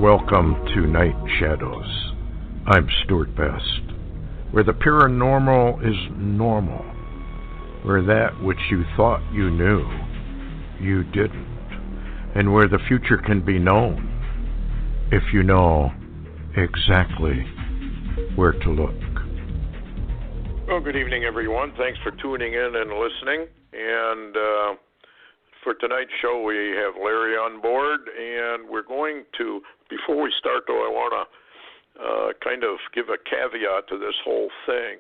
Welcome to Night Shadows. I'm Stuart Best, where the paranormal is normal, where that which you thought you knew, you didn't, and where the future can be known if you know exactly where to look. Well, good evening, everyone. Thanks for tuning in and listening. And for tonight's show, we have Larry on board, and we're going to, before we start, though, I want to kind of give a caveat to this whole thing.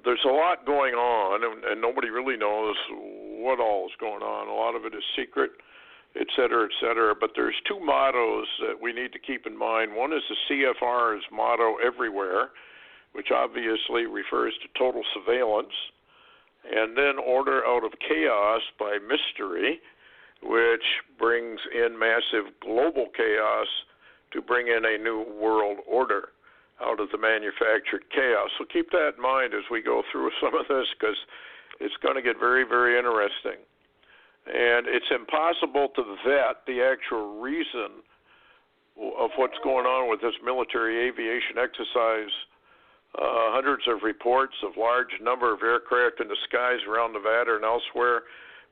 There's a lot going on, and nobody really knows what all is going on. A lot of it is secret, et cetera, but there's two mottos that we need to keep in mind. One is the CFR's motto, everywhere, which obviously refers to total surveillance, and then order out of chaos by mystery, which brings in massive global chaos to bring in a new world order out of the manufactured chaos. So keep that in mind as we go through some of this, because it's going to get very, very interesting. And it's impossible to vet the actual reason of what's going on with this military aviation exercise. Hundreds of reports of large number of aircraft in the skies around Nevada and elsewhere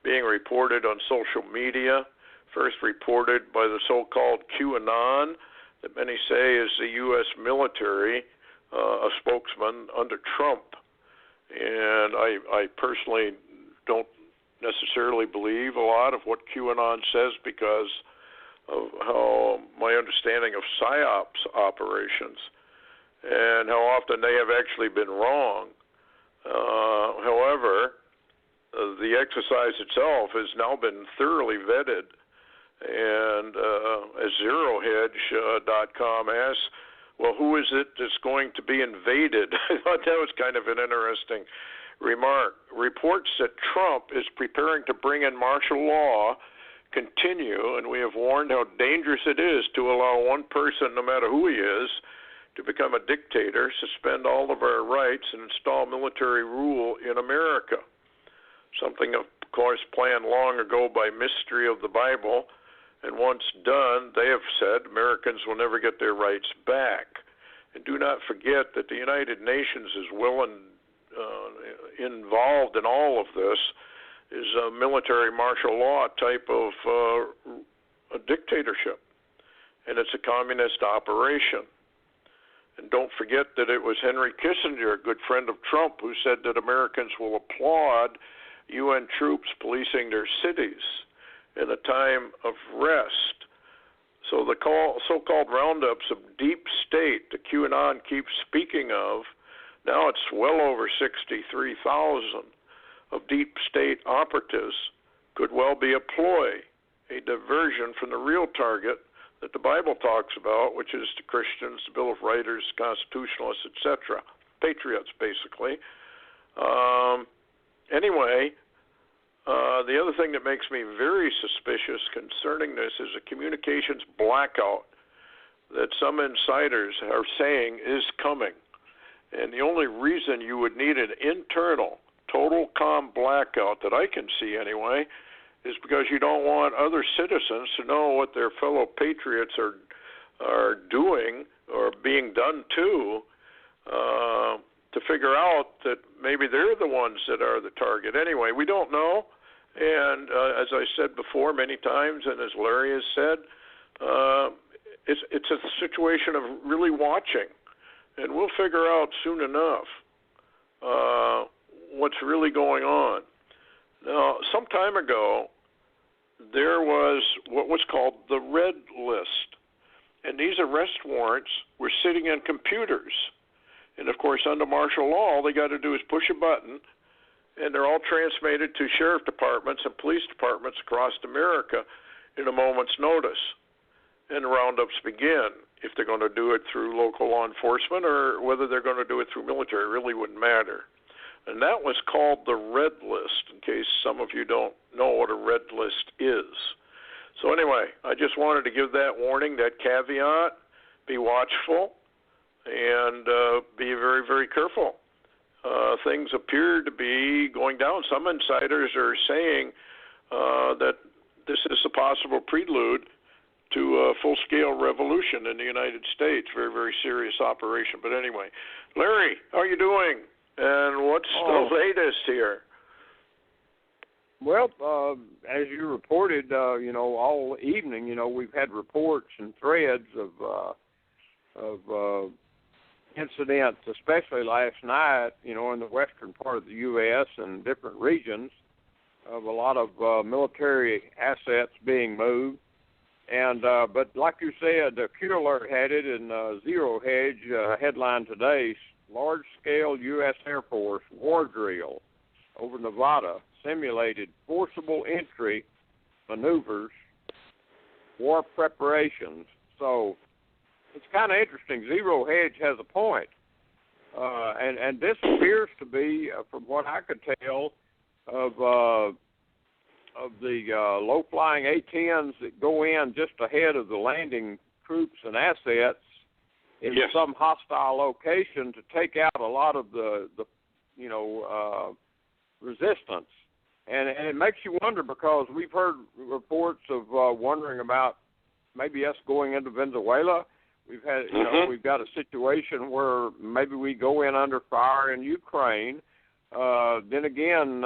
being reported on social media. First reported by the so-called QAnon, that many say is the U.S. military, a spokesman under Trump. And I personally don't necessarily believe a lot of what QAnon says because of how my understanding of PSYOPs operations and how often they have actually been wrong. However, the exercise itself has now been thoroughly vetted, and as ZeroHedge.com asks, well, who is it that's going to be invaded? I thought that was kind of an interesting remark. Reports that Trump is preparing to bring in martial law continue, and we have warned how dangerous it is to allow one person, no matter who he is, to become a dictator, suspend all of our rights, and install military rule in America. Something, of course, planned long ago by mystery of the Bible, and once done, they have said Americans will never get their rights back. And do not forget that the United Nations is well involved in all of this, is a military martial law type of a dictatorship, and it's a communist operation. And don't forget that it was Henry Kissinger, a good friend of Trump, who said that Americans will applaud UN troops policing their cities in a time of rest. So the so-called roundups of deep state that QAnon keeps speaking of, now it's well over 63,000 of deep state operatives, could well be a ploy, a diversion from the real target that the Bible talks about, which is the Christians, the Bill of Rights, constitutionalists, etc., patriots, basically. Anyway, the other thing that makes me very suspicious concerning this is a communications blackout that some insiders are saying is coming. And the only reason you would need an internal, total calm blackout that I can see anyway is because you don't want other citizens to know what their fellow patriots are doing or being done to figure out that maybe they're the ones that are the target. Anyway, we don't know, and as I said before many times, and as Larry has said, it's a situation of really watching, and we'll figure out soon enough what's really going on. Now, some time ago, there was what was called the red list, and these arrest warrants were sitting in computers. And, of course, under martial law, all they got to do is push a button, and they're all transmitted to sheriff departments and police departments across America in a moment's notice. And the roundups begin. If they're going to do it through local law enforcement or whether they're going to do it through military, really wouldn't matter. And that was called the red list, in case some of you don't know what a red list is. So anyway, I just wanted to give that warning, that caveat. Be watchful and be very, very careful. Things appear to be going down. Some insiders are saying that this is a possible prelude to a full-scale revolution in the United States. Very, very serious operation. But anyway, Larry, how are you doing? And what's the latest here? Well, as you reported, all evening, we've had reports and threads of incidents, especially last night, in the western part of the U.S. and different regions, of a lot of military assets being moved. And but like you said, Q Alert had it, and Zero Hedge headline today: large-scale U.S. Air Force war drill over Nevada simulated forcible entry maneuvers, war preparations. So it's kind of interesting. Zero Hedge has a point, and this appears to be, from what I could tell, of the low-flying A-10s that go in just ahead of the landing troops and assets in some hostile location to take out a lot of the resistance. And it makes you wonder, because we've heard reports of wondering about maybe us going into Venezuela. We've had, we've got a situation where maybe we go in under fire in Ukraine. Then again,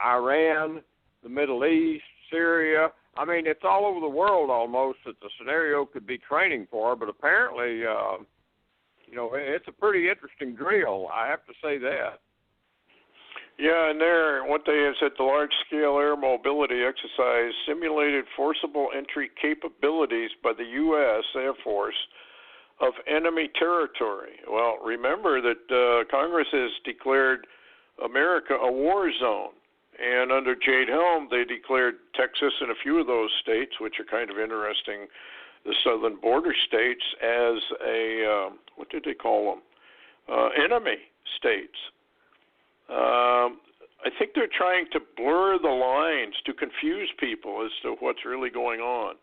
Iran, the Middle East, Syria. I mean, it's all over the world almost that the scenario could be training for. But apparently, it's a pretty interesting drill. I have to say that. Yeah, and what they have said, the large-scale air mobility exercise simulated forcible entry capabilities by the U.S. Air Force of enemy territory. Well, remember that Congress has declared America a war zone, and under Jade Helm, they declared Texas and a few of those states, which are kind of interesting, the southern border states, as a, what did they call them? Enemy states. I think they're trying to blur the lines to confuse people as to what's really going on.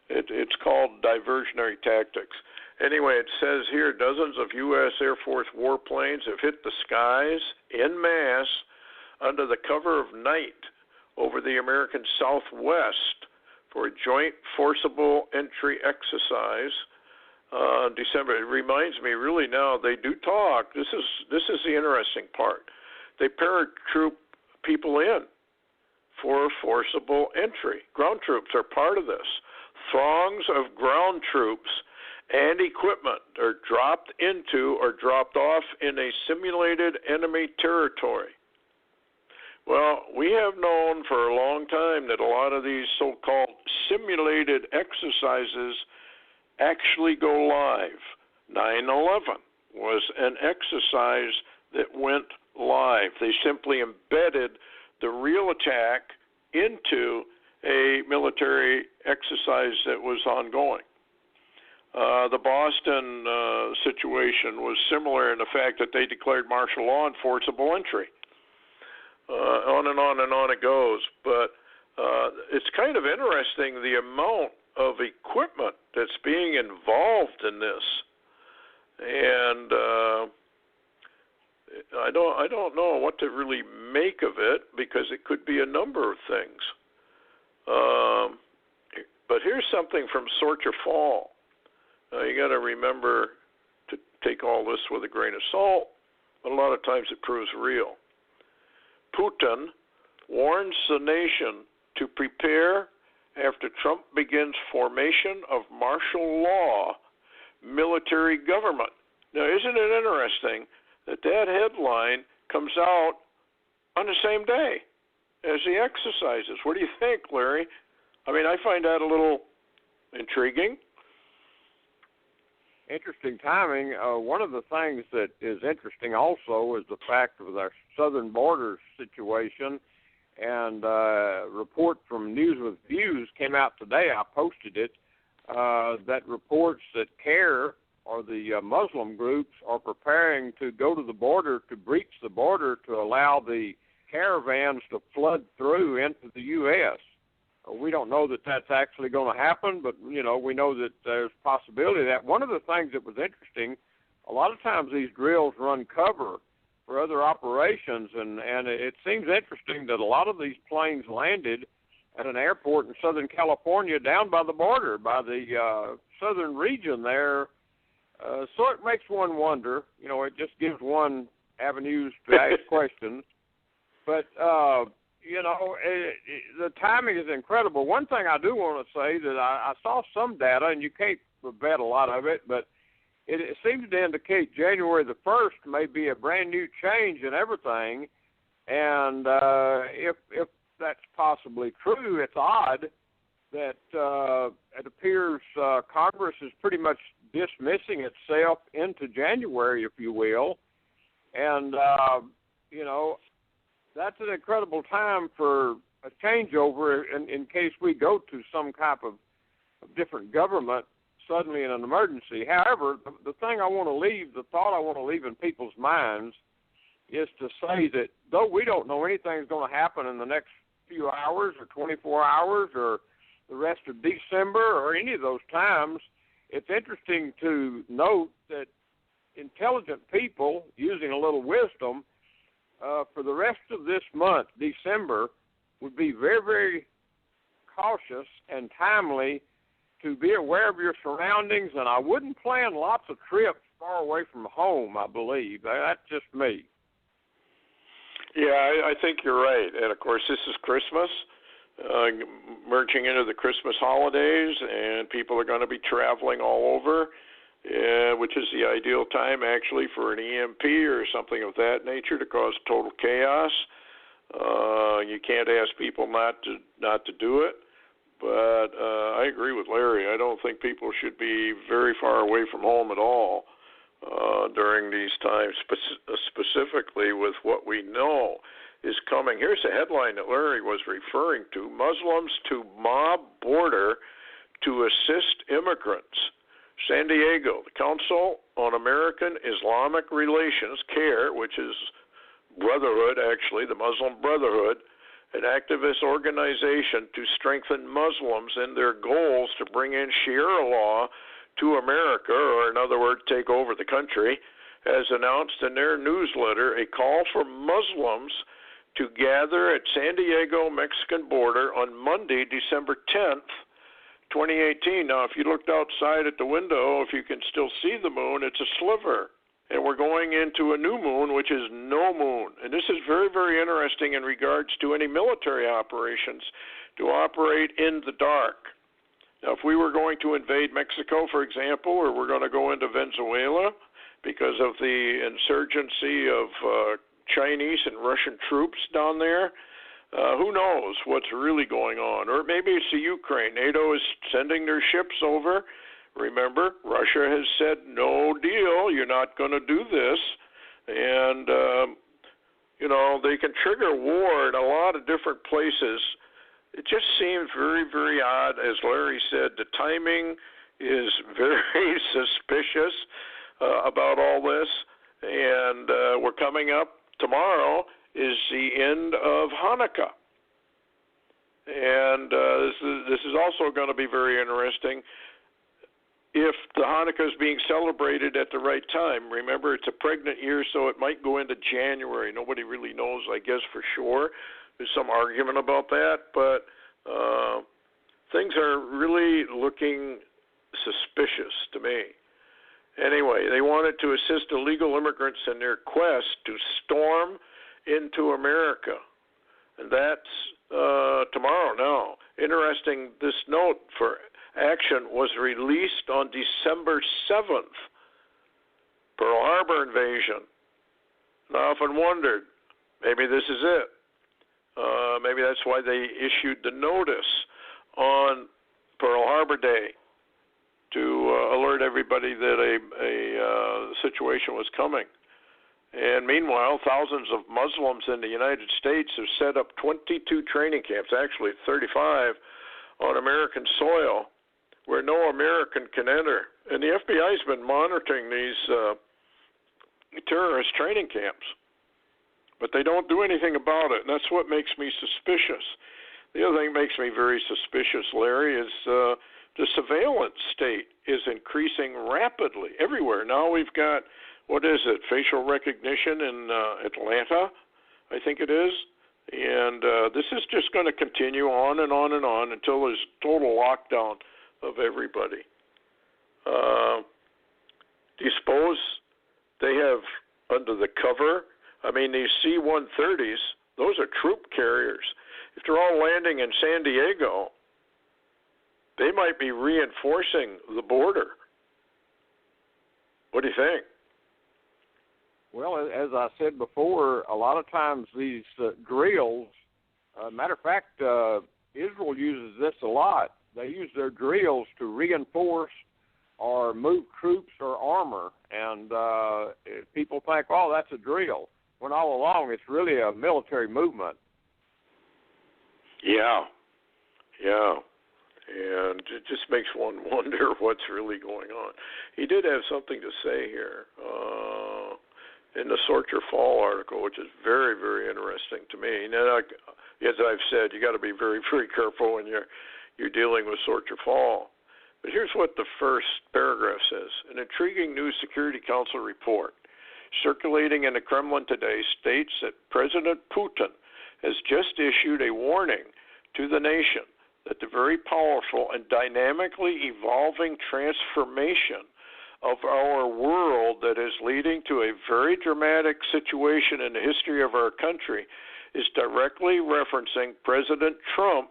It's called diversionary tactics. Anyway, it says here dozens of U.S. Air Force warplanes have hit the skies en masse under the cover of night over the American Southwest for a joint forcible entry exercise December. It reminds me, really, now they do talk. This is the interesting part. They paratroop people in for forcible entry. Ground troops are part of this. Throngs of ground troops and equipment are dropped into or dropped off in a simulated enemy territory. Well, we have known for a long time that a lot of these so-called simulated exercises actually go live. 9/11 was an exercise that went live. They simply embedded the real attack into a military exercise that was ongoing. The Boston situation was similar in the fact that they declared martial law and forcible entry. On and on and on it goes. But it's kind of interesting the amount of equipment that's being involved in this. And I don't know what to really make of it, because it could be a number of things. But here's something from Sorcher Fall. You got to remember to take all this with a grain of salt, but a lot of times it proves real. Putin warns the nation to prepare after Trump begins formation of martial law military government. Now, isn't it interesting that headline comes out on the same day as the exercises? What do you think, Larry? I mean, I find that a little intriguing. Interesting timing. One of the things that is interesting also is the fact of our southern border situation. And a report from News with Views came out today. I posted it. That reports that CARE, or the Muslim groups, are preparing to go to the border, to breach the border, to allow the caravans to flood through into the U.S. We don't know that that's actually going to happen, but, we know that there's a possibility of that. One of the things that was interesting, a lot of times these drills run cover for other operations, and it seems interesting that a lot of these planes landed at an airport in Southern California down by the border, by the southern region there. So it makes one wonder. It just gives one avenues to ask questions. But, the timing is incredible. One thing I do want to say that I saw some data, and you can't bet a lot of it, but it seems to indicate January the 1st may be a brand new change in everything. And if that's possibly true, it's odd that it appears Congress is pretty much dismissing itself into January, if you will. And, that's an incredible time for a changeover in case we go to some type of different government suddenly in an emergency. However, the thing I want to leave, the thought I want to leave in people's minds is to say that though we don't know anything's going to happen in the next few hours or 24 hours or the rest of December or any of those times, it's interesting to note that intelligent people, using a little wisdom, for the rest of this month, December, would be very, very cautious and timely to be aware of your surroundings, and I wouldn't plan lots of trips far away from home, I believe. That's just me. Yeah, I think you're right. And, of course, this is Christmas, merging into the Christmas holidays, and people are going to be traveling all over, which is the ideal time, actually, for an EMP or something of that nature to cause total chaos. You can't ask people not to do it. But I agree with Larry. I don't think people should be very far away from home at all during these times, specifically with what we know is coming. Here's a headline that Larry was referring to: Muslims to mob border to assist immigrants. San Diego, the Council on American Islamic Relations, CARE, which is Brotherhood, actually, the Muslim Brotherhood, an activist organization to strengthen Muslims in their goals to bring in Sharia law to America, or in other words, take over the country, has announced in their newsletter a call for Muslims to gather at San Diego Mexican border on Monday, December 10th, 2018. Now, if you looked outside at the window, if you can still see the moon, it's a sliver. And we're going into a new moon, which is no moon. And this is very, very interesting in regards to any military operations to operate in the dark. Now, if we were going to invade Mexico, for example, or we're going to go into Venezuela because of the insurgency of Chinese and Russian troops down there, who knows what's really going on? Or maybe it's the Ukraine. NATO is sending their ships over. Remember, Russia has said, no deal, you're not going to do this. And, they can trigger war in a lot of different places. It just seems very, very odd. As Larry said, the timing is very suspicious about all this. And we're coming up, tomorrow is the end of Hanukkah. And this is also going to be very interesting. If the Hanukkah is being celebrated at the right time, remember it's a pregnant year, so it might go into January. Nobody really knows, I guess, for sure. There's some argument about that, but things are really looking suspicious to me. Anyway, they wanted to assist illegal immigrants in their quest to storm into America, and that's tomorrow now. Interesting, this note for action was released on December 7th. Pearl Harbor invasion. And I often wondered, maybe this is it. Maybe that's why they issued the notice on Pearl Harbor Day to alert everybody that a situation was coming. And meanwhile, thousands of Muslims in the United States have set up 22 training camps, actually 35, on American soil, where no American can enter. And the FBI's been monitoring these terrorist training camps, but they don't do anything about it, and that's what makes me suspicious. The other thing that makes me very suspicious, Larry, is the surveillance state is increasing rapidly everywhere. Now we've got, what is it, facial recognition in Atlanta, I think it is. And this is just going to continue on and on and on until there's total lockdown of everybody. Do you suppose they have under the cover? I mean, these C-130s, those are troop carriers. If they're all landing in San Diego, they might be reinforcing the border. What do you think? Well, as I said before, a lot of times these drills, matter of fact, Israel uses this a lot. They use their drills to reinforce or move troops or armor, and people think, oh, that's a drill, when all along it's really a military movement. Yeah. And it just makes one wonder what's really going on. He did have something to say here in the Sorcher Fall article, which is very, very interesting to me. Now, as I've said, you got to be very, very careful when you're dealing with Sorcher Fall. But here's what the first paragraph says. An intriguing new Security Council report circulating in the Kremlin today states that President Putin has just issued a warning to the nation that the very powerful and dynamically evolving transformation of our world that is leading to a very dramatic situation in the history of our country is directly referencing President Trump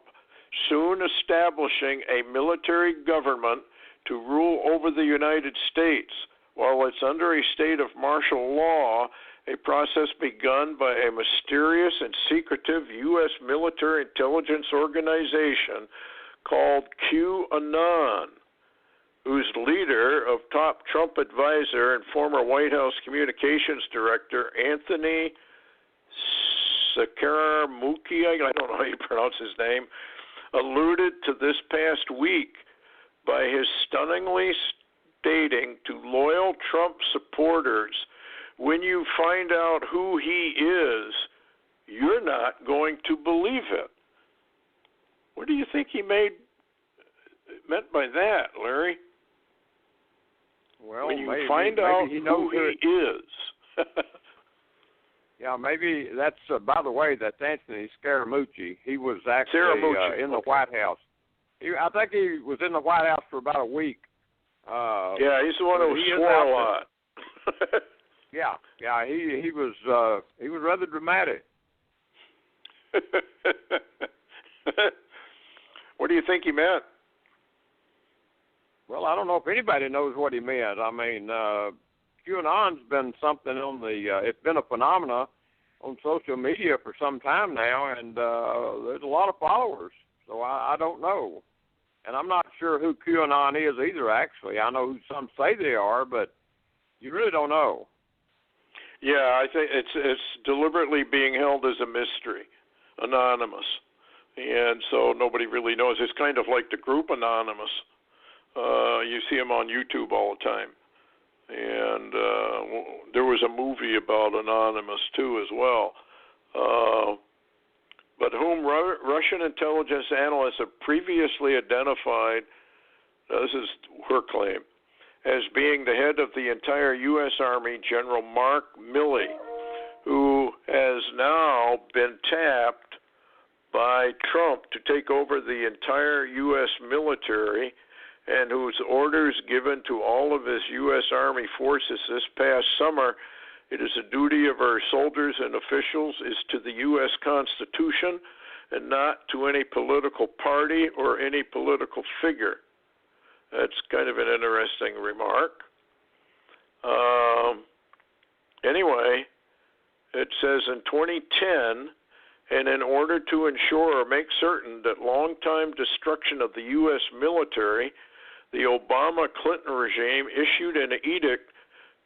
soon establishing a military government to rule over the United States while it's under a state of martial law, a process begun by a mysterious and secretive U.S. military intelligence organization called QAnon, whose leader of top Trump advisor and former White House communications director Anthony Scaramucci, I don't know how you pronounce his name, alluded to this past week by his stunningly stating to loyal Trump supporters, when you find out who he is, you're not going to believe it. What do you think he meant by that, Larry? Well, when you maybe, find out who he is. Yeah, maybe that's, by the way, that's Anthony Scaramucci. He was actually in the White House. I think he was in the White House for about a week. Yeah, he's the one who swore a lot. Yeah, he was rather dramatic. What do you think he meant? Well, I don't know if anybody knows what he meant. I mean, QAnon's been something on it's been a phenomena on social media for some time now, and there's a lot of followers. So I don't know. And I'm not sure who QAnon is either, actually. I know who some say they are, but you really don't know. Yeah, I think it's deliberately being held as a mystery, anonymous. And so nobody really knows. It's kind of like the group Anonymous. You see them on YouTube all the time. And there was a movie about Anonymous, too, as well. But whom Russian intelligence analysts have previously identified, this is her claim, as being the head of the entire U.S. Army, General Mark Milley, who has now been tapped by Trump to take over the entire U.S. military, and whose orders given to all of his U.S. Army forces this past summer, it is a duty of our soldiers and officials, is to the U.S. Constitution and not to any political party or any political figure. That's kind of an interesting remark. Anyway, it says in 2010, and in order to ensure or make certain that long-time destruction of the U.S. military, the Obama-Clinton regime issued an edict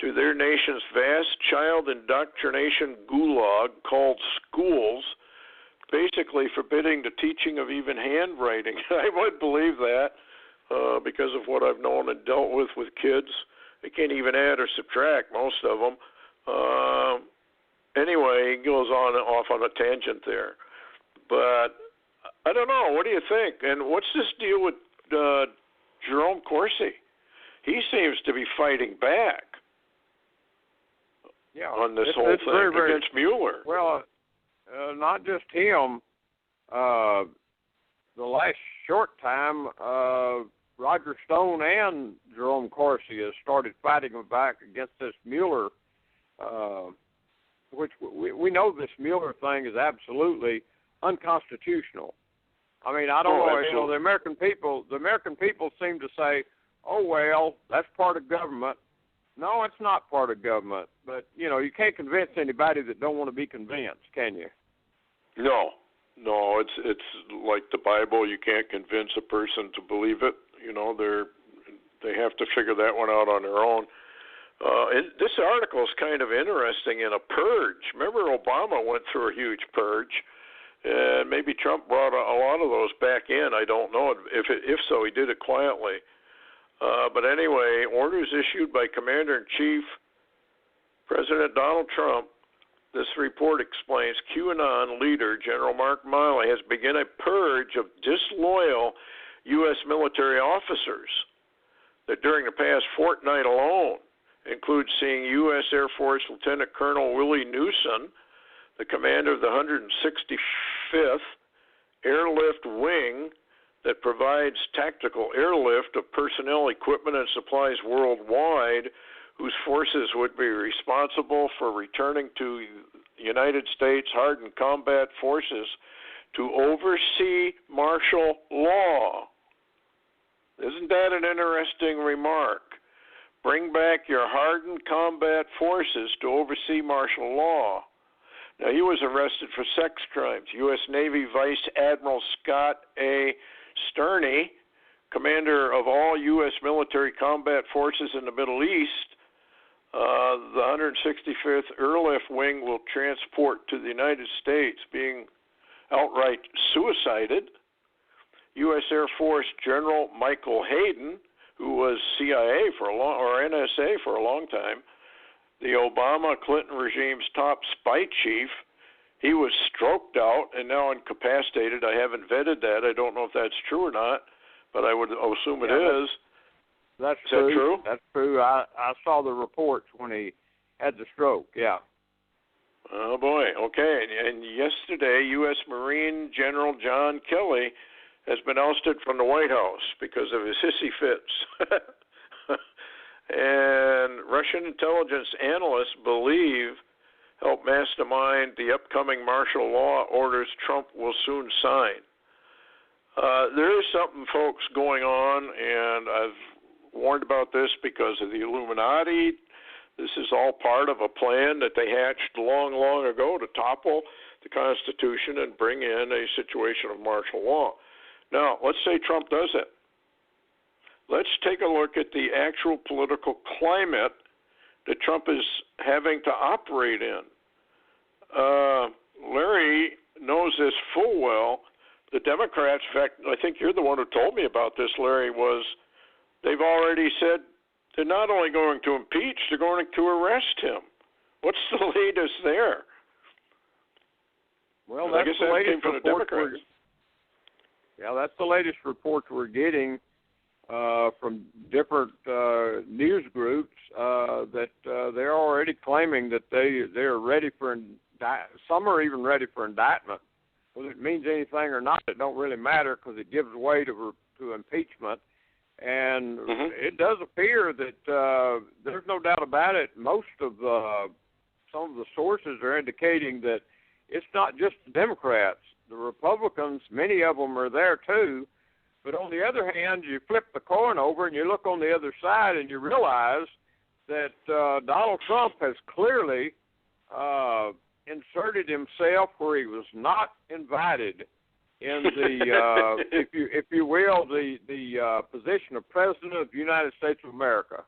to their nation's vast child indoctrination gulag called schools, basically forbidding the teaching of even handwriting. I would believe that because of what I've known and dealt with kids. They can't even add or subtract, most of them. Anyway, he goes off on a tangent there. But I don't know. What do you think? And what's this deal with Jerome Corsi? He seems to be fighting back on this whole thing against Mueller. Well, not just him. The last short time, Roger Stone and Jerome Corsi has started fighting back against this Mueller, which we know this Mueller thing is absolutely unconstitutional. I mean, I don't know. You know, the American people seem to say, "Oh well, that's part of government." No, it's not part of government. But you know, you can't convince anybody that don't want to be convinced, can you? No, it's like the Bible. You can't convince a person to believe it. You know, they have to figure that one out on their own. And this article is kind of interesting in a purge. Remember, Obama went through a huge purge, and maybe Trump brought a lot of those back in. I don't know. If so, he did it quietly. But anyway, orders issued by Commander-in-Chief President Donald Trump. This report explains QAnon leader General Mark Milley has begun a purge of disloyal U.S. military officers that during the past fortnight alone includes seeing U.S. Air Force Lieutenant Colonel Willie Newsom, the commander of the 165th Airlift Wing that provides tactical airlift of personnel, equipment, and supplies worldwide, whose forces would be responsible for returning to United States hardened combat forces to oversee martial law. Isn't that an interesting remark? Bring back your hardened combat forces to oversee martial law. Now, he was arrested for sex crimes. U.S. Navy Vice Admiral Scott A. Sterney, commander of all U.S. military combat forces in the Middle East, the 165th Airlift Wing will transport to the United States, being outright suicided. U.S. Air Force General Michael Hayden, who was CIA or NSA for a long time, the Obama-Clinton regime's top spy chief, he was stroked out and now incapacitated. I haven't vetted that. I don't know if that's true or not, but I would assume it is. That's Is true. that true? That's true. I saw the reports when he had the stroke, yeah. Oh, boy. Okay. And yesterday, U.S. Marine General John Kelly has been ousted from the White House because of his hissy fits. And Russian intelligence analysts help mastermind the upcoming martial law orders Trump will soon sign. There is something, folks, going on, and I've warned about this because of the Illuminati. This is all part of a plan that they hatched long, long ago to topple the Constitution and bring in a situation of martial law. Now, let's say Trump does it. Let's take a look at the actual political climate that Trump is having to operate in. Larry knows this full well. The Democrats, in fact, I think you're the one who told me about this, Larry, was they've already said they're not only going to impeach, they're going to arrest him. What's the latest there? Well, that's the latest report. That's the latest report we're getting from different news groups that they're already claiming that they're ready for some are even ready for indictment. Whether it means anything or not, it don't really matter because it gives way to impeachment. And it does appear that there's no doubt about it. Most of some of the sources are indicating that it's not just the Democrats. The Republicans, many of them are there too. But on the other hand, you flip the coin over and you look on the other side and you realize that Donald Trump has clearly inserted himself where he was not invited in the, if you will, the position of President of the United States of America.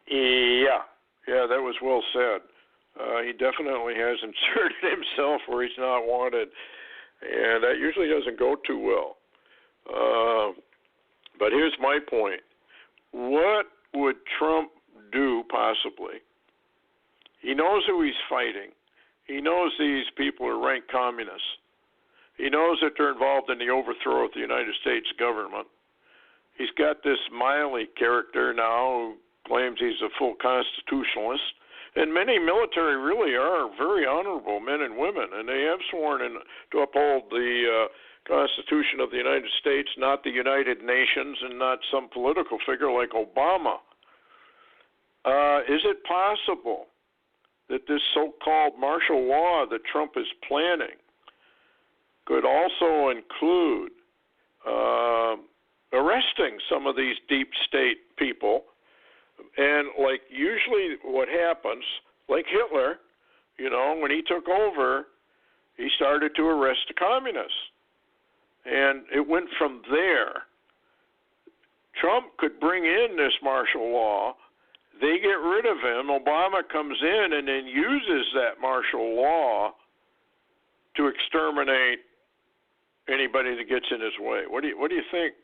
Yeah, that was well said. He definitely has inserted himself where he's not wanted, and that usually doesn't go too well. But here's my point. What would Trump do possibly? He knows who he's fighting. He knows these people are rank communists. He knows that they're involved in the overthrow of the United States government. He's got this Miley character now who claims he's a full constitutionalist And many military really are very honorable men and women, and they have sworn in to uphold the Constitution of the United States, not the United Nations, and not some political figure like Obama. Is it possible that this so-called martial law that Trump is planning could also include arresting some of these deep state people? And like usually what happens, like Hitler, when he took over, he started to arrest the communists. And it went from there. Trump could bring in this martial law. They get rid of him. Obama comes in and then uses that martial law to exterminate anybody that gets in his way. What do you think?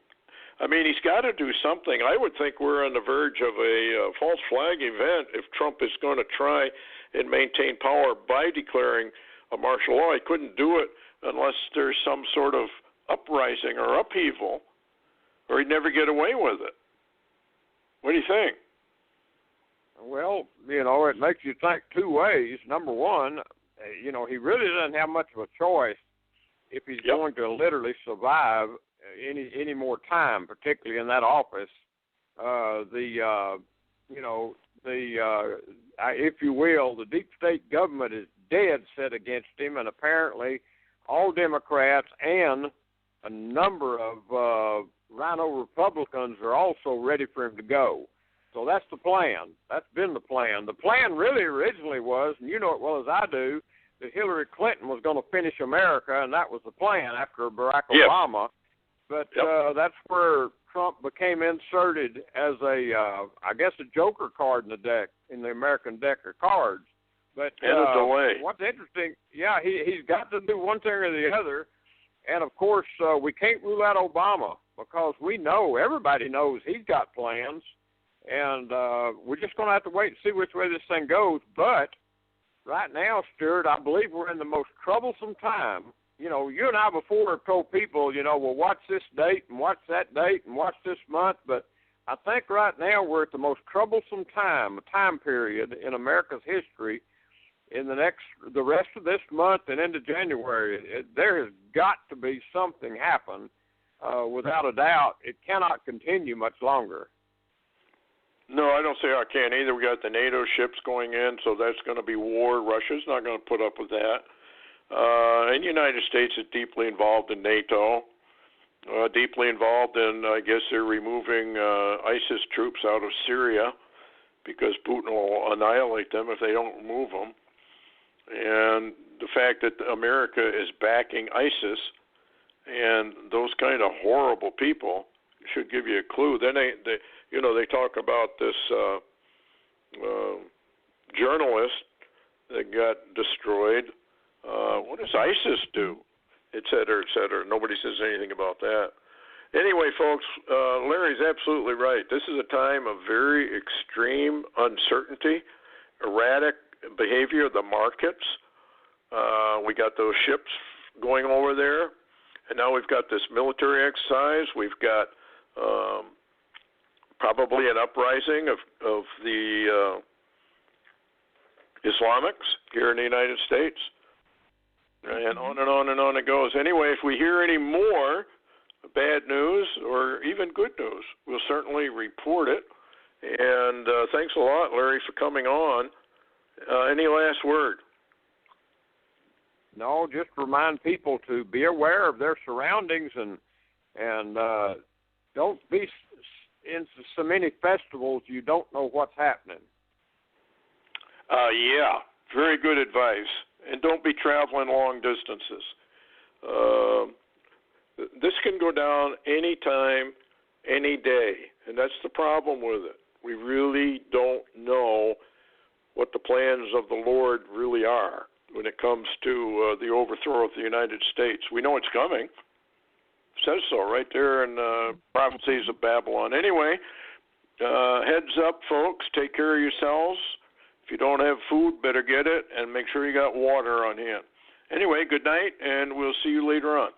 I mean, he's got to do something. I would think we're on the verge of a false flag event if Trump is going to try and maintain power by declaring a martial law. He couldn't do it unless there's some sort of uprising or upheaval, or he'd never get away with it. What do you think? Well, it makes you think two ways. Number one, he really doesn't have much of a choice if he's going to literally survive any more time, particularly in that office. If you will, the deep state government is dead set against him, and apparently all Democrats and a number of rhino Republicans are also ready for him to go. So that's the plan. That's been the plan. The plan really originally was, and you know it well as I do, that Hillary Clinton was going to finish America, and that was the plan after Barack Obama. But that's where Trump became inserted as a joker card in the deck, in the American deck of cards. But and a delay. What's interesting, he's got to do one thing or the other. And, of course, we can't rule out Obama because everybody knows he's got plans. And we're just going to have to wait and see which way this thing goes. But right now, Stuart, I believe we're in the most troublesome time. You and I before have told people, well, watch this date and watch that date and watch this month. But I think right now we're at the most troublesome time period in America's history. In the rest of this month and into January, there has got to be something happen. Without a doubt, it cannot continue much longer. No, I don't see how it can either. We got the NATO ships going in, so that's going to be war. Russia's not going to put up with that. And the United States is deeply involved in NATO, deeply involved in, I guess they're removing ISIS troops out of Syria because Putin will annihilate them if they don't remove them. And the fact that America is backing ISIS and those kind of horrible people should give you a clue. Then they talk about this journalist that got destroyed. What does ISIS do? Et cetera, et cetera. Nobody says anything about that. Anyway, folks, Larry's absolutely right. This is a time of very extreme uncertainty, erratic behavior of the markets. We got those ships going over there, and now we've got this military exercise. We've got probably an uprising of the Islamics here in the United States, and on and on and on it goes. Anyway, if we hear any more bad news or even good news, we'll certainly report it. And thanks a lot, Larry, for coming on. Any last word? No, just remind people to be aware of their surroundings and don't be in so many festivals you don't know what's happening. Yeah, very good advice. And don't be traveling long distances. This can go down any time, any day, and that's the problem with it. We really don't know what the plans of the Lord really are when it comes to the overthrow of the United States. We know it's coming. It says so right there in Prophecies of Babylon. Anyway, heads up, folks. Take care of yourselves. If you don't have food, better get it, and make sure you got water on hand. Anyway, good night, and we'll see you later on.